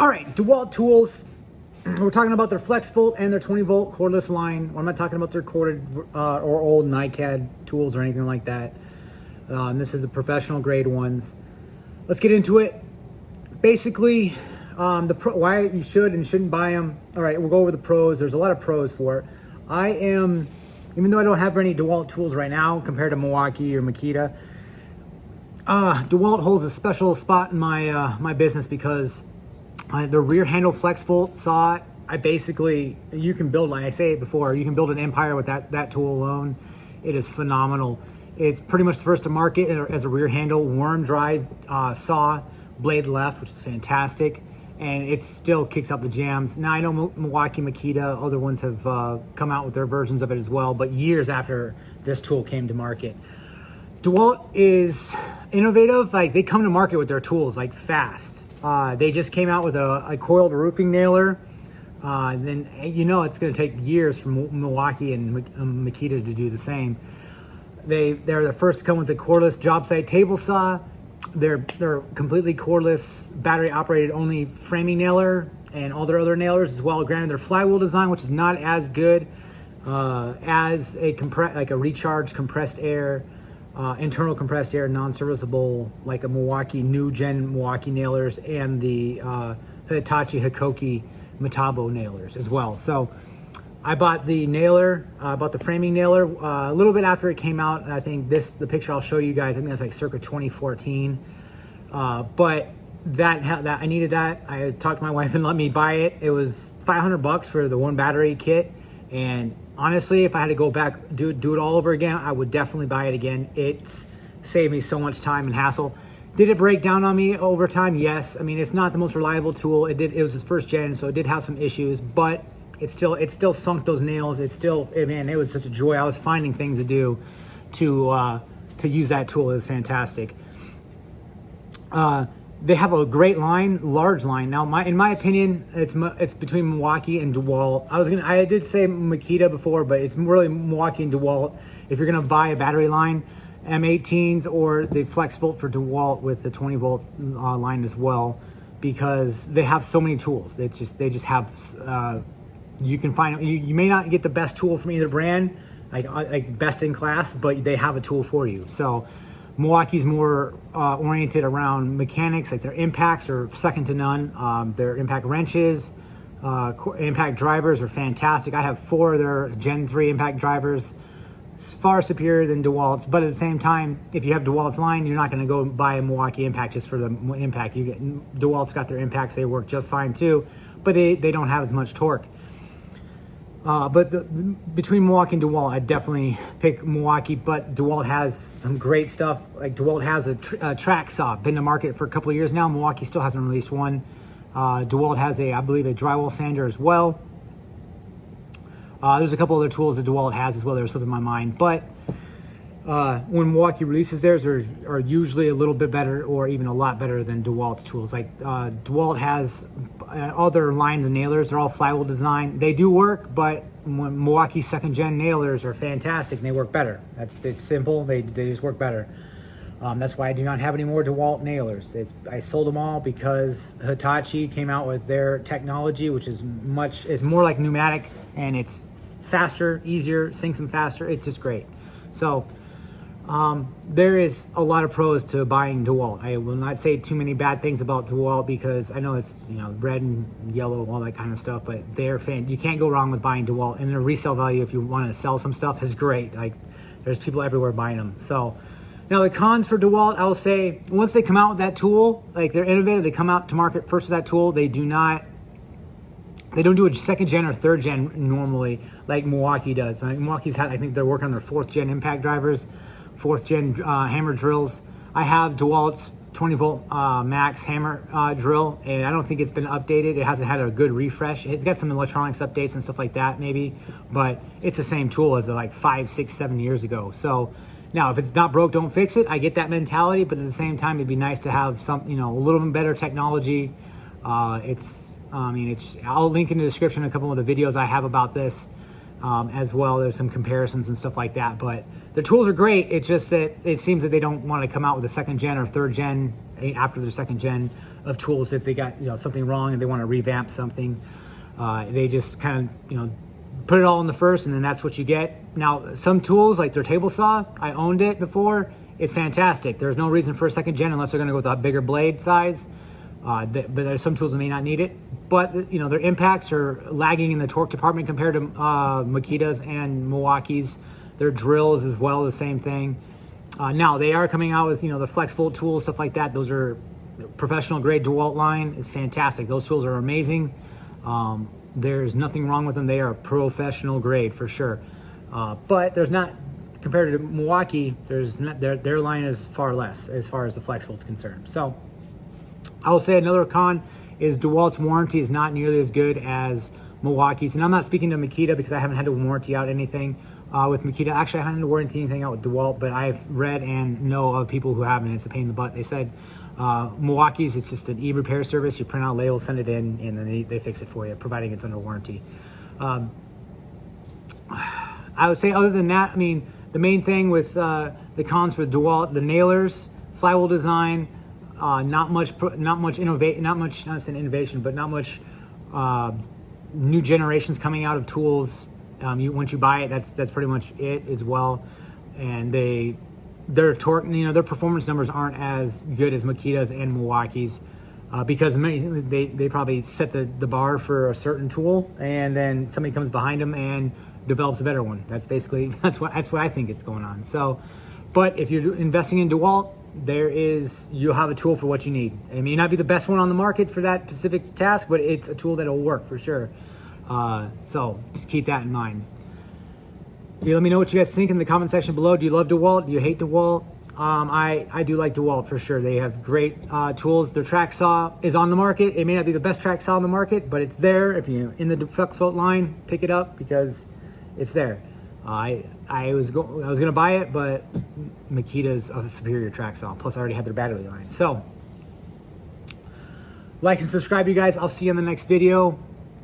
All right, Dewalt tools. We're talking about their Flexvolt and their 20-volt cordless line. I'm not talking about their corded or old NiCad tools or anything like that. And this is the professional grade ones. Let's get into it. Basically, why you should and shouldn't buy them. All right, we'll go over the pros. There's a lot of pros for it. Even though I don't have any Dewalt tools right now compared to Milwaukee or Makita, Dewalt holds a special spot in my business because the rear handle Flexvolt saw, you can build, like I say it before, you can build an empire with that tool alone. It is phenomenal. It's pretty much the first to market as a rear handle worm drive saw, blade left, which is fantastic. And it still kicks out the jams. Now I know Milwaukee, Makita, other ones have come out with their versions of it as well, but years after this tool came to market. Dewalt is innovative. Like, they come to market with their tools like fast. They just came out with a coiled roofing nailer. Then it's going to take years for Milwaukee and Makita to do the same. They're the first to come with the cordless job site table saw. They're completely cordless, battery operated only framing nailer, and all their other nailers as well. Granted, their flywheel design, which is not as good as a recharged compressed air, internal compressed air, non-serviceable, like a Milwaukee new gen Milwaukee nailers, and the Hitachi Hikoki Metabo nailers as well. So I bought the nailer, bought the framing nailer a little bit after it came out. I think the picture I'll show you guys, I think that's like circa 2014. But I needed that. I talked to my wife and let me buy it. It was $500 for the one battery kit. And honestly, if I had to go back, do it all over again, I would definitely buy it again. It saved me so much time and hassle. Did it break down on me over time? Yes. I mean, it's not the most reliable tool. It was its first gen, so it did have some issues, but it still sunk those nails. It was such a joy. I was finding things to do to use that tool. It was fantastic. They have a great line, large line. Now, in my opinion, it's between Milwaukee and Dewalt. I did say Makita before, but it's really Milwaukee and Dewalt. If you're gonna buy a battery line, M18s or the Flexvolt for Dewalt with the 20-volt line as well, because they have so many tools. They just have. You can find, you may not get the best tool from either brand, like best in class, but they have a tool for you. So Milwaukee's more oriented around mechanics, like their impacts are second to none. Their impact wrenches, impact drivers are fantastic. I have 4 of their Gen 3 impact drivers. It's far superior than Dewalt's, but at the same time, if you have Dewalt's line, you're not going to go buy a Milwaukee impact just for the impact. Dewalt's got their impacts, they work just fine too, but they don't have as much torque. Between Milwaukee and Dewalt, I definitely pick Milwaukee, but Dewalt has some great stuff. Like Dewalt has a track saw, been to market for a couple of years now. Milwaukee still hasn't released one. Dewalt has I believe a drywall sander as well. There's a couple other tools that Dewalt has as well that are slipping my mind, but when Milwaukee releases theirs are usually a little bit better or even a lot better than Dewalt's tools. Like Dewalt has all their lines and nailers, they're all flywheel design. They do work, but Milwaukee's second gen nailers are fantastic and they work better. It's simple, they just work better. That's why I do not have any more Dewalt nailers. I sold them all because Hitachi came out with their technology, which is more like pneumatic, and it's faster, easier, sinks them faster. It's just great. So there is a lot of pros to buying Dewalt. I will not say too many bad things about Dewalt because I know it's red and yellow, all that kind of stuff, but you can't go wrong with buying Dewalt, and their resale value if you want to sell some stuff is great. Like, there's people everywhere buying them. So now the cons for Dewalt, I will say, once they come out with that tool, like they're innovative, they come out to market first with that tool, they don't do a second gen or third gen normally like Milwaukee does. Milwaukee's I think they're working on their 4th gen impact drivers, 4th gen hammer drills. I have Dewalt's 20-volt max hammer drill, and I don't think it's been updated. It hasn't had a good refresh. It's got some electronics updates and stuff like that maybe, but it's the same tool as like 5, 6, 7 years ago. So now if it's not broke, don't fix it. I get that mentality, but at the same time, it'd be nice to have some, a little bit better technology. I'll link in the description a couple of the videos I have about this as well. There's some comparisons and stuff like that, but the tools are great. It's just that it seems that they don't want to come out with a second gen or third gen after their second gen of tools if they got, you know, something wrong and they want to revamp something. They just kind of, you know, put it all in the first, and then that's what you get. Now, some tools like their table saw, I owned it before. It's fantastic. There's no reason for a second gen unless they're going to go with a bigger blade size. But there's some tools that may not need it. But, you know, their impacts are lagging in the torque department compared to Makita's and Milwaukee's. Their drills as well, the same thing. Now, they are coming out with, you know, the Flexvolt tools, stuff like that. Those are professional grade. Dewalt line is fantastic. Those tools are amazing. There's nothing wrong with them. They are professional grade for sure. But there's not, compared to Milwaukee, there's not, their line is far less as far as the Flexvolt is concerned. So I will say another con is Dewalt's warranty is not nearly as good as Milwaukee's. And I'm not speaking to Makita because I haven't had to warranty out anything with Makita. Actually, I haven't had to warranty anything out with Dewalt, but I've read and know of people who haven't. It's a pain in the butt. They said Milwaukee's, it's just an e-repair service. You print out labels, send it in, and then they fix it for you, providing it's under warranty. I would say other than that, I mean, the main thing with the cons with Dewalt, the nailers, flywheel design, not much innovation, not saying innovation, but not much new generations coming out of tools. Once you buy it, that's pretty much it as well. And their torque, you know, their performance numbers aren't as good as Makita's and Milwaukee's because they probably set the bar for a certain tool, and then somebody comes behind them and develops a better one. That's basically that's what I think it's going on. So, but if you're investing in Dewalt, you'll have a tool for what you need. It may not be the best one on the market for that specific task, but it's a tool that'll work for sure. So just keep that in mind. Let me know what you guys think in the comment section below. Do you love Dewalt? Do you hate Dewalt? I do like Dewalt for sure. They have great tools. Their track saw is on the market. It may not be the best track saw on the market, but it's there. If you're in the Flexvolt line, pick it up because it's there. I was gonna buy it, but Makita's a superior track saw. Plus, I already had their battery line. So, like and subscribe, you guys. I'll see you in the next video.